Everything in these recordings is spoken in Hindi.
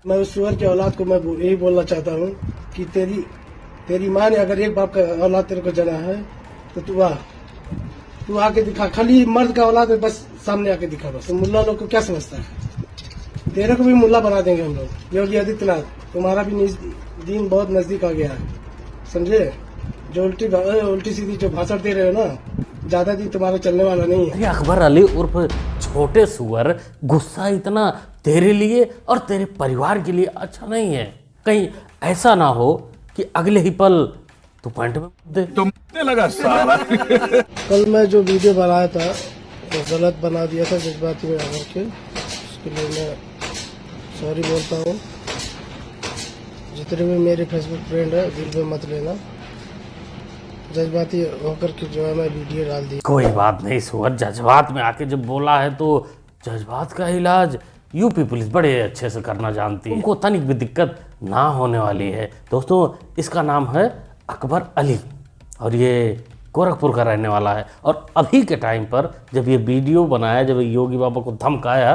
मैं उस सुअर की औलाद को मैं यही बोलना चाहता हूँ कि तेरी माँ ने अगर एक बाप का औलाद तेरे को जना है तो तू आके दिखा। खाली मर्द का औलाद है, बस सामने आके दिखा। बस मुल्ला लोग को क्या समझता है? तेरे को भी मुल्ला बना देंगे हम लोग। योगी आदित्यनाथ, तुम्हारा भी दिन बहुत नजदीक आ गया है, समझे? जो उल्टी सीधी जो भाषण दे रहे हो ना, ज्यादा दिन तुम्हारा चलने वाला नहीं है। अकबर अली उर्फ छोटे सुअर, गुस्सा इतना तेरे लिए और तेरे परिवार के लिए अच्छा नहीं है। कहीं ऐसा ना हो कि अगले ही पल तू पॉइंट में दे। तुमने लगा साला। कल मैं जो वीडियो बनाया था वो गलत बना दिया था जज्बाती में आकर के, उसके लिए मैं सॉरी बोलता हूँ। जितने भी मेरे फेसबुक फ्रेंड है दिल पे मत लेना, जज्बाती होकर के जो है मैं वीडियो डाल दी। कोई बात नहीं सुअर, जज्बात में आके जब बोला है तो जज्बात का इलाज यूपी पुलिस बड़े अच्छे से करना जानती है, उनको तनिक भी दिक्कत ना होने वाली है। दोस्तों, इसका नाम है अकबर अली और ये गोरखपुर का रहने वाला है। और अभी के टाइम पर जब ये वीडियो बनाया, जब योगी बाबा को धमकाया,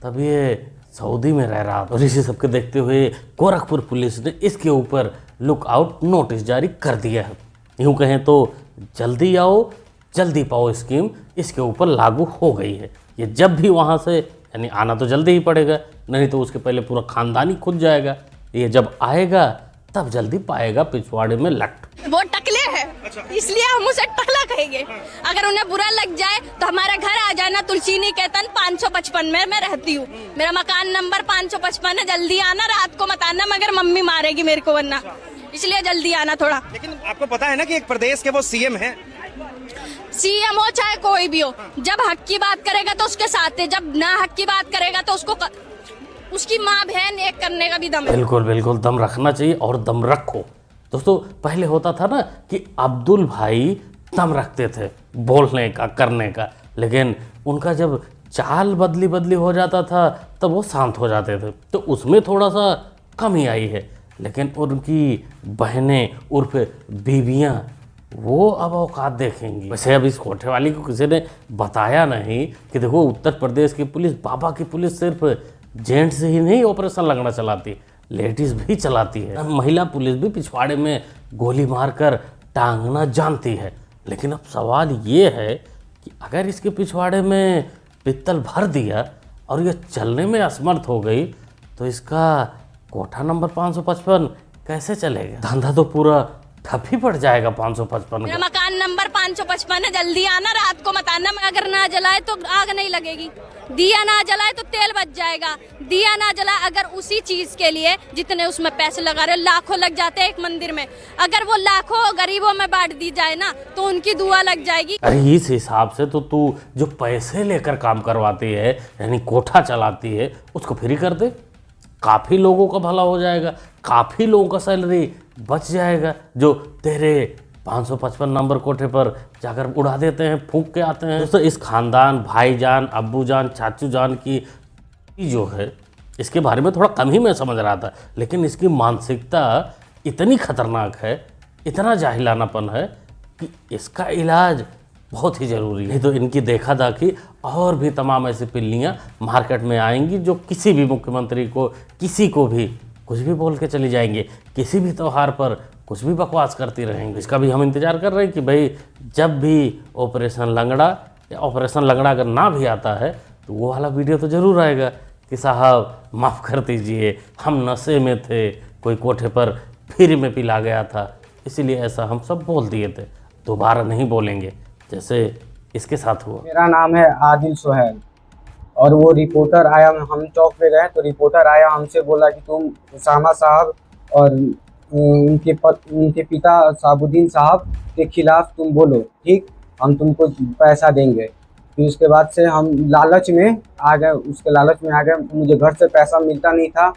तब ये सऊदी में रह रहा था। और इसी सबके देखते हुए गोरखपुर पुलिस ने इसके ऊपर लुकआउट नोटिस जारी कर दिया है। यूँ कहें तो जल्दी आओ जल्दी पाओ स्कीम इसके ऊपर लागू हो गई है। ये जब भी वहाँ से, यानी आना तो जल्दी ही पड़ेगा, नहीं तो उसके पहले पूरा खानदान ही खुद जाएगा। ये जब आएगा तब जल्दी पाएगा पिछवाड़े में लट। वो टकले है, इसलिए हम उसे टकला कहेंगे। अगर उन्हें बुरा लग जाए तो हमारे घर आ जाना, तुलसी निकेतन 555 में मैं रहती हूँ। मेरा मकान नंबर 555 है। जल्दी आना, रात को मत आना, मगर मम्मी मारेगी मेरे को वरना, इसलिए जल्दी आना थोड़ा। लेकिन आपको पता है ना कि एक प्रदेश के वो सीएम हैं। सीएम हो चाहे कोई भी हो, जब हक की बात करेगा तो उसके साथ है, जब ना हक की बात करेगा तो उसकी माँ बहन एक करने का भी दम है। बिल्कुल बिल्कुल दम रखना चाहिए और दम रखो। दोस्तों, पहले होता था ना कि अब्दुल भाई दम रखते थे बोलने का, करने का, लेकिन उनका जब चाल बदली हो जाता था तब वो शांत हो जाते थे, तो उसमें थोड़ा सा कमी आई है। लेकिन उनकी बहनें उर्फ बीवियाँ, वो अब औकात देखेंगी। वैसे अब इस कोठेवाली को किसी ने बताया नहीं कि देखो, उत्तर प्रदेश की पुलिस, बाबा की पुलिस सिर्फ जेंट्स ही नहीं ऑपरेशन लंगड़ा चलाती, लेडीज भी चलाती है। महिला पुलिस भी पिछवाड़े में गोली मारकर टांगना जानती है। लेकिन अब सवाल ये है कि अगर इसके पिछवाड़े में पित्तल भर दिया और ये चलने में असमर्थ हो गई तो इसका कोठा नंबर 555 कैसे चलेगा? धंधा तो पूरा ठप ही पड़ जाएगा 555 मेरा मकान नंबर 555 है। जल्दी आना, रात को मत आना। अगर ना जलाए तो आग नहीं लगेगी, दिया ना जलाए तो तेल बच जाएगा। दिया ना जलाए, अगर उसी चीज के लिए जितने उसमें पैसे लगा रहे, लाखों लग जाते हैं एक मंदिर में, अगर वो लाखों गरीबों में बांट दी जाए ना तो उनकी दुआ लग जाएगी। अरे इस हिसाब से तो तू जो पैसे लेकर काम करवाती है, यानी कोठा चलाती है, उसको फ्री कर दे, काफ़ी लोगों का भला हो जाएगा, काफ़ी लोगों का सैलरी बच जाएगा, जो तेरे 555 नंबर कोठे पर जाकर उड़ा देते हैं, फूंक के आते हैं। दोस्तों, इस खानदान, भाईजान, अब्बूजान, चाचूजान की जो है, इसके बारे में थोड़ा कम ही मैं समझ रहा था, लेकिन इसकी मानसिकता इतनी खतरनाक है, इतना जाहिलानापन है कि इसका इलाज बहुत ही ज़रूरी है। नहीं तो इनकी देखा दाखी और भी तमाम ऐसी पिल्लियाँ मार्केट में आएंगी जो किसी भी मुख्यमंत्री को, किसी को भी कुछ भी बोल के चली जाएंगे, किसी भी त्यौहार पर कुछ भी बकवास करती रहेंगी। इसका भी हम इंतज़ार कर रहे हैं कि भाई जब भी ऑपरेशन लंगड़ा या ऑपरेशन लंगड़ा अगर ना भी आता है तो वो वाला वीडियो तो ज़रूर आएगा कि साहब माफ़ कर दीजिए, हम नशे में थे, कोई कोठे पर फ्री में पिला गया था, इसीलिए ऐसा हम सब बोल दिए थे, दोबारा नहीं बोलेंगे, जैसे इसके साथ हुआ। मेरा नाम है आदिल सोहेल और वो रिपोर्टर आया, हम चौक पे गए तो रिपोर्टर आया, हमसे बोला कि तुम उसामा साहब और उनके पिता साबुद्दीन साहब के खिलाफ तुम बोलो, ठीक, हम तुमको पैसा देंगे। फिर उसके बाद से हम लालच में आ गए, उसके लालच में आ गए। मुझे घर से पैसा मिलता नहीं था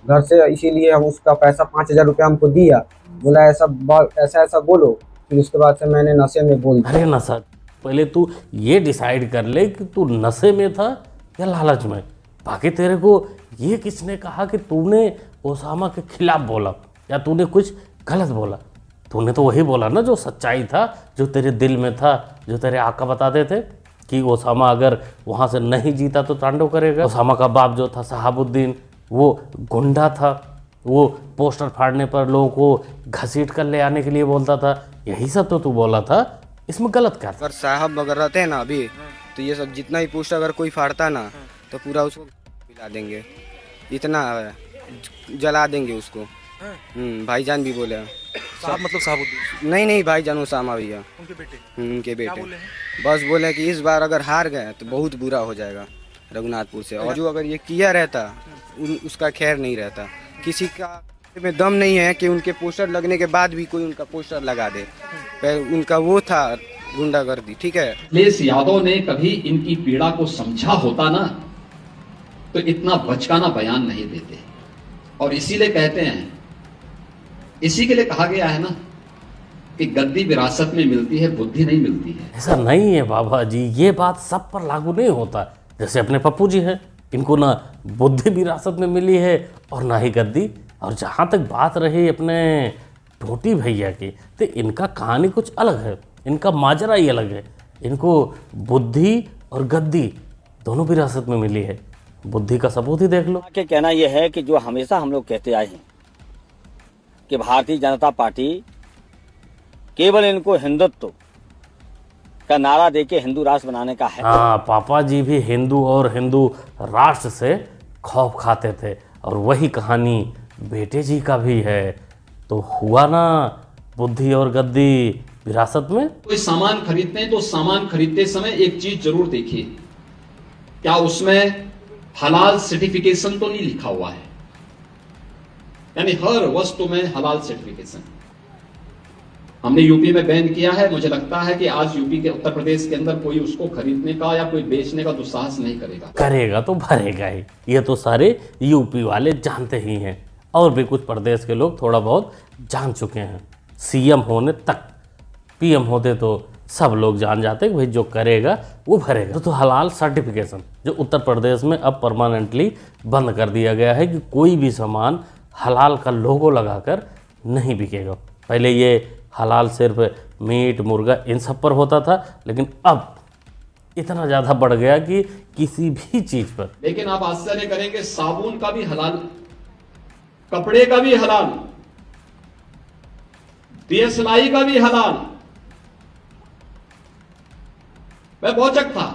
घर से, इसीलिए हम उसका पैसा 5000 रुपये हमको दिया, बोला ऐसा बोलो। फिर उसके बाद से मैंने नशे में बोल दिया। अरे नशा, पहले तू ये डिसाइड कर ले कि तू नशे में था या लालच में। बाकी तेरे को ये किसने कहा कि तूने ओसामा के खिलाफ बोला या तूने कुछ गलत बोला? तूने तो वही बोला ना जो सच्चाई था, जो तेरे दिल में था, जो तेरे आका बताते थे कि ओसामा अगर वहाँ से नहीं जीता तो तांडव करेगा। ओसामा का बाप जो था शहाबुद्दीन, वो गुंडा था, वो पोस्टर फाड़ने पर लोगों को घसीट कर ले आने के लिए बोलता था, यही सब तो तू बोला था। इसमें गलत क्या था? अगर साहब अगर रहते हैं ना अभी, तो ये सब जितना ही पोस्टर अगर कोई फाड़ता ना, तो पूरा उसको पिला देंगे, इतना जला देंगे उसको। भाईजान भी बोले। साहब मतलब साहबुद्दीन? नहीं भाईजान उसामा भैया, उनके बेटे? उनके क्या बेटे। बोले हैं? बस बोले कि इस बार अगर हार गए तो बहुत बुरा हो जाएगा रघुनाथपुर से, और जो अगर ये किया रहता उसका खैर नहीं रहता। किसी का में दम नहीं है कि उनके पोस्टर लगने के बाद भी कोई उनका पोस्टर लगा दे। उनका वो था गुंडागर्दी, ठीक है। अखिलेश यादव ने कभी इनकी पीड़ा को समझा होता ना, तो इतना बचकाना बयान नहीं देते। और इसीलिए कहते हैं, इसी के लिए कहा गया है ना कि गद्दी विरासत में मिलती है, बुद्धि नहीं मिलती है। ऐसा नहीं है बाबा जी, ये बात सब पर लागू नहीं होता। जैसे अपने पप्पू जी हैं, इनको ना बुद्धि विरासत में मिली है और ना ही गद्दी। और जहाँ तक बात रही अपने टोटी भैया की, तो इनका कहानी कुछ अलग है, इनका माजरा ही अलग है। इनको बुद्धि और गद्दी दोनों विरासत में मिली है। बुद्धि का सबूत ही देख लो। के कहना यह है कि जो हमेशा हम लोग कहते आए हैं कि भारतीय जनता पार्टी केवल इनको हिंदुत्व का नारा देके हिंदू राष्ट्र बनाने का है। हाँ, पापा जी भी हिंदू और हिंदू राष्ट्र से खौफ खाते थे, और वही कहानी बेटे जी का भी है। तो हुआ ना बुद्धि और गद्दी विरासत में। कोई सामान खरीदते हैं तो सामान खरीदते समय एक चीज जरूर देखिए, क्या उसमें हलाल सर्टिफिकेशन तो नहीं लिखा हुआ है। यानी हर वस्तु में हलाल सर्टिफिकेशन। हमने यूपी में बैन किया है, मुझे लगता है कि आज यूपी के उत्तर प्रदेश के अंदर कोई उसको खरीदने का या कोई बेचने का दुस्साहस नहीं करेगा। करेगा तो भरेगा ही, ये तो सारे यूपी वाले जानते ही हैं, और भी कुछ प्रदेश के लोग थोड़ा बहुत जान चुके हैं। सीएम होने तक, पीएम होते तो सब लोग जान जाते कि भाई जो करेगा वो भरेगा। तो हलाल सर्टिफिकेशन जो उत्तर प्रदेश में अब परमानेंटली बंद कर दिया गया है कि कोई भी सामान हलाल का लोगो लगाकर नहीं बिकेगा। पहले ये हलाल सिर्फ मीट, मुर्गा इन सब पर होता था, लेकिन अब इतना ज़्यादा बढ़ गया कि किसी भी चीज़ पर। लेकिन आप आश्चर्य करेंगे, साबुन का भी हलाल, कपड़े का भी हलाल, दिए सिलाई का भी हलाल। मैं पहुंचक था,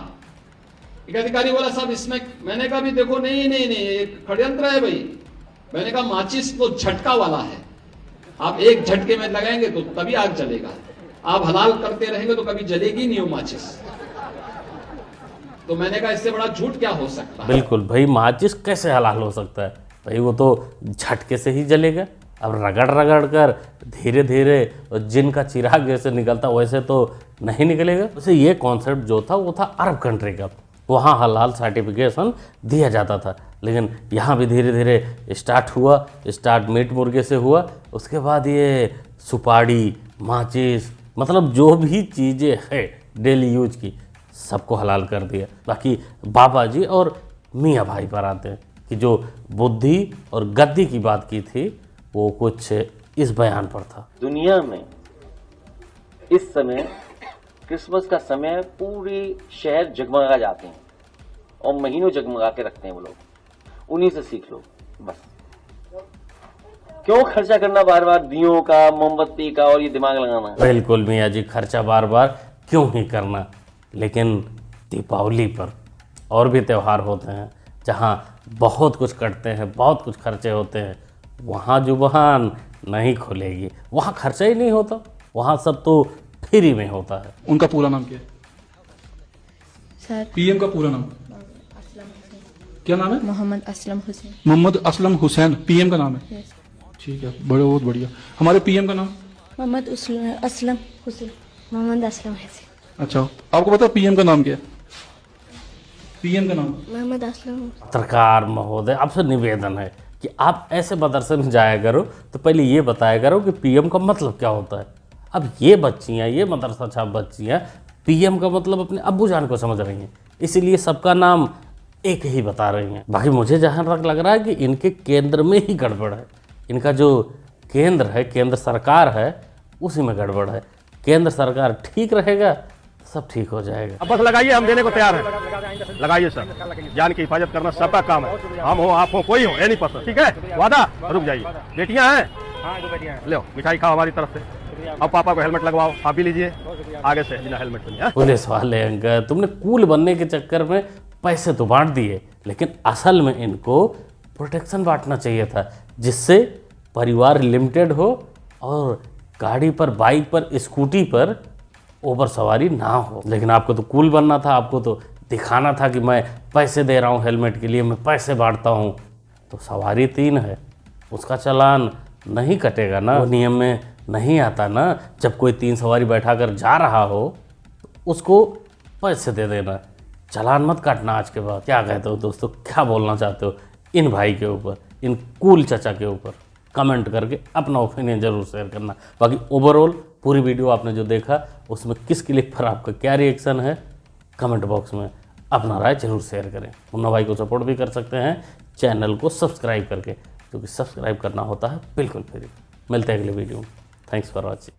एक अधिकारी बोला साहब इसमें, मैंने कहा भी देखो नहीं एक षड्यंत्र है भाई। मैंने कहा माचिस तो झटका वाला है, आप एक झटके में लगाएंगे तो तभी आग जलेगा, आप हलाल करते रहेंगे तो कभी जलेगी नहीं वो माचिस। तो मैंने कहा इससे बड़ा झूठ क्या हो सकता है। बिल्कुल भाई, माचिस कैसे हलाल हो सकता है भाई, वो तो झटके से ही जलेगा। अब रगड़ कर धीरे धीरे जिनका चिराग जैसे निकलता वैसे तो नहीं निकलेगा। वैसे ये कॉन्सेप्ट जो था वो था अरब कंट्री का, वहाँ हलाल सर्टिफिकेशन दिया जाता था। लेकिन यहाँ भी धीरे धीरे स्टार्ट हुआ, स्टार्ट मीट मुर्गे से हुआ, उसके बाद ये सुपारी, माचिस, मतलब जो भी चीज़ें हैं डेली यूज की सबको हलाल कर दिया। बाकी बाबा जी और मियाँ भाई पर आते हैं कि जो बुद्धि और गद्दी की बात की थी वो कुछ इस बयान पर था। दुनिया में इस समय क्रिसमस का समय पूरी शहर जगमगा जाते हैं और महीनों जगमगा के रखते हैं वो लोग, उन्हीं से सीख लो बस। क्यों खर्चा करना बार बार दियों का, मोमबत्ती का और ये दिमाग लगाना। बिल्कुल मियाँ जी, खर्चा बार बार क्यों ही करना। लेकिन दीपावली पर और भी त्यौहार होते हैं जहाँ बहुत कुछ करते हैं, बहुत कुछ खर्चे होते हैं, वहाँ जुबान नहीं खुलेगी, वहाँ खर्चा ही नहीं होता, वहाँ सब तो फ्री में होता है। उनका पूरा नाम क्या है सर? पीएम का पूरा नाम क्या नाम है? मोहम्मद असलम हुसैन। मोहम्मद असलम हुसैन पीएम का नाम है। ठीक है, बहुत बढ़िया। हमारे पीएम का नाम? मोहम्मद असलम हुसैन। मोहम्मद असलम हुसैन। अच्छा, आपको पता है पीएम का नाम क्या है? पीएम का नाम मोहम्मद असलम। पत्रकार महोदय, आपसे निवेदन है कि आप ऐसे मदरसे में जाया करो तो पहले ये बताया करो कि पीएम का मतलब क्या होता है। अब ये बच्चियाँ, ये मदरसा छाप बच्चियाँ पीएम का मतलब अपने अब्बू जान को समझ रही हैं, इसीलिए सबका नाम एक ही बता रही हैं। बाकी मुझे जहाँ तक लग रहा है कि इनके केंद्र में ही गड़बड़ है। इनका जो केंद्र है, केंद्र सरकार है, उसी में गड़बड़ है। केंद्र सरकार ठीक रहेगा सब ठीक हो जाएगा। अब बस लगाइए, हम देने को तैयार हैं। लगाइए सर, जान की हिफाजत करना सबका काम है। हम हो, आप हो, कोई हो, ये नहीं पसंद। ठीक है, वादा? रुक जाइए। बेटियां हैं? हाँ, 2 बेटियां हैं। लो मिठाई खाओ हमारी तरफ से। अब पापा को हेलमेट लगवाओ, आप भी लीजिए आगे से, बिना हेलमेट के। पुलिस वाले अंकल, तुमने कूल बनने के चक्कर में पैसे तो बांट दिए, लेकिन असल में इनको प्रोटेक्शन बांटना चाहिए था, जिससे परिवार लिमिटेड हो और गाड़ी पर, बाइक पर, स्कूटी पर ओवर सवारी ना हो। लेकिन आपको तो कूल बनना था, आपको तो दिखाना था कि मैं पैसे दे रहा हूँ हेलमेट के लिए, मैं पैसे बांटता हूँ। तो सवारी 3 है, उसका चालान नहीं कटेगा ना, नियम में नहीं आता ना। जब कोई 3 सवारी बैठाकर जा रहा हो तो उसको पैसे दे देना, चालान मत काटना आज के बाद। क्या कहते हो दोस्तों, क्या बोलना चाहते हो इन भाई के ऊपर, इन कूल चचा के ऊपर? कमेंट करके अपना ओपिनियन जरूर शेयर करना। बाकी ओवरऑल पूरी वीडियो आपने जो देखा उसमें किस क्लिप पर आपका क्या रिएक्शन है, कमेंट बॉक्स में अपना राय जरूर शेयर करें। मुन्ना भाई को सपोर्ट भी कर सकते हैं चैनल को सब्सक्राइब करके, क्योंकि सब्सक्राइब करना होता है बिल्कुल फ्री। मिलते हैं अगले वीडियो में। Thanks for watching.